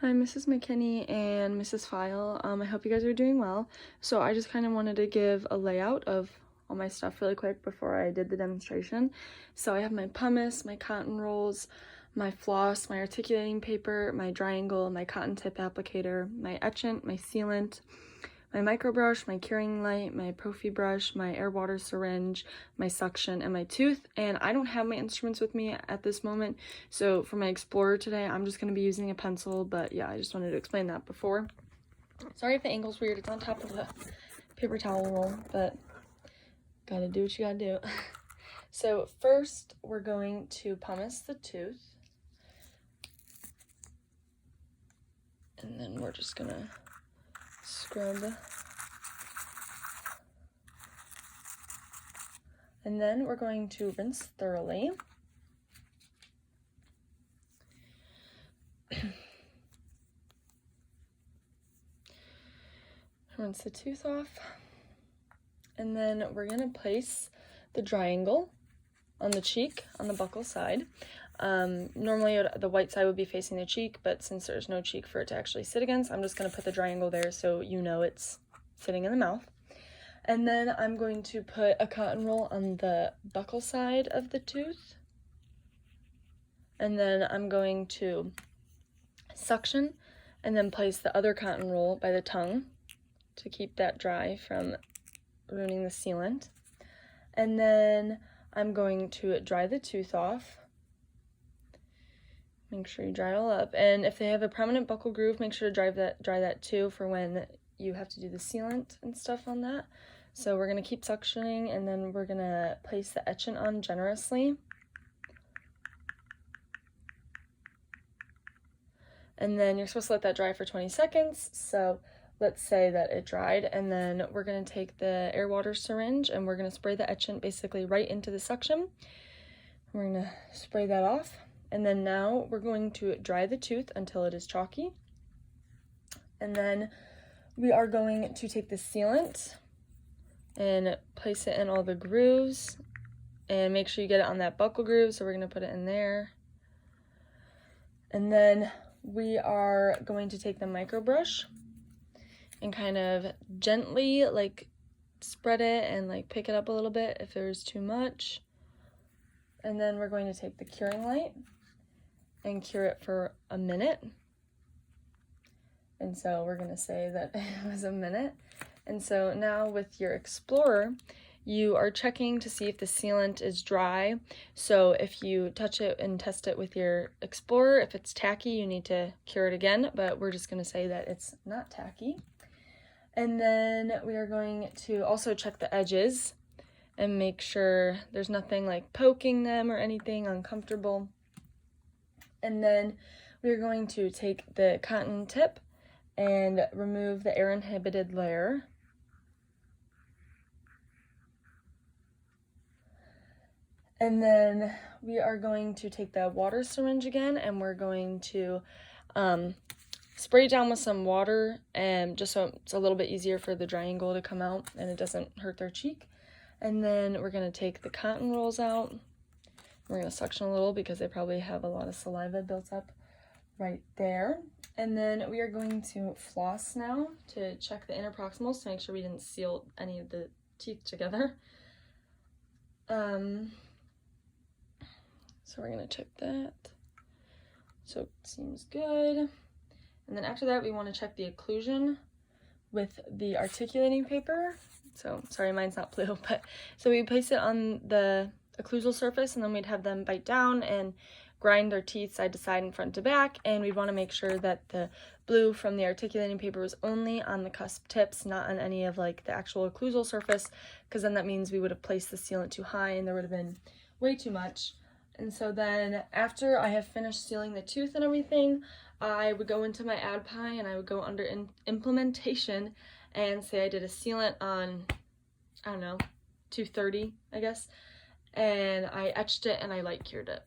Hi, Mrs. McKinney and Mrs. File. I hope you guys are doing well. So I just kind of wanted to give a layout of all my stuff really quick before I did the demonstration. So I have my pumice, my cotton rolls, my floss, my articulating paper, my dry angle, my cotton tip applicator, my etchant, my sealant, my micro brush, my curing light, my Profi brush, my air water syringe, my suction, and my tooth. And I don't have my instruments with me at this moment, so for my Explorer today, I'm just going to be using a pencil, but yeah, I just wanted to explain that before. Sorry if the angle's weird, it's on top of the paper towel roll, but gotta do what you gotta do. So first, we're going to pumice the tooth, and then we're just gonna scrub. And then we're going to rinse thoroughly. Rinse the tooth off. And then we're gonna place the dry angle on the cheek, on the buccal side. Normally the white side would be facing the cheek, but since there's no cheek for it to actually sit against, I'm just gonna put the dry angle there so you know it's sitting in the mouth. And then I'm going to put a cotton roll on the buccal side of the tooth. And then I'm going to suction and then place the other cotton roll by the tongue to keep that dry from ruining the sealant. And then I'm going to dry the tooth off. Make sure you dry it all up. And if they have a prominent buccal groove, make sure to dry that too for when you have to do the sealant and stuff on that. So we're going to keep suctioning, and then we're going to place the etchant on generously. And then you're supposed to let that dry for 20 seconds. So let's say that it dried, and then we're going to take the air water syringe and we're going to spray the etchant basically right into the suction. We're going to spray that off, and then now we're going to dry the tooth until it is chalky. And then we are going to take the sealant and place it in all the grooves, and make sure you get it on that buccal groove. So we're going to put it in there. And then we are going to take the micro brush and kind of gently like spread it and like pick it up a little bit if there's too much. And then we're going to take the curing light and cure it for a minute. And so we're going to say that it was a minute. And so now with your Explorer, you are checking to see if the sealant is dry. So if you touch it and test it with your Explorer, if it's tacky, you need to cure it again, but we're just going to say that it's not tacky. And then we are going to also check the edges and make sure there's nothing like poking them or anything uncomfortable. And then we're going to take the cotton tip and remove the air inhibited layer. And then we are going to take the water syringe again, and we're going to spray down with some water, and just so it's a little bit easier for the dry angle to come out and it doesn't hurt their cheek. And then we're going to take the cotton rolls out. We're going to suction a little because they probably have a lot of saliva built up right there. And then we are going to floss now to check the interproximals to make sure we didn't seal any of the teeth together. So we're going to check that. So it seems good. And then after that, we want to check the occlusion with the articulating paper. So sorry, mine's not blue, but so we place it on the occlusal surface, and then we'd have them bite down and grind their teeth side to side and front to back. And we'd want to make sure that the blue from the articulating paper was only on the cusp tips, not on any of like the actual occlusal surface, because then that means we would have placed the sealant too high and there would have been way too much. And so then after I have finished sealing the tooth and everything, I would go into my AdPi and I would go under implementation and say I did a sealant on, I don't know, 230, I guess. And I etched it and I light cured it.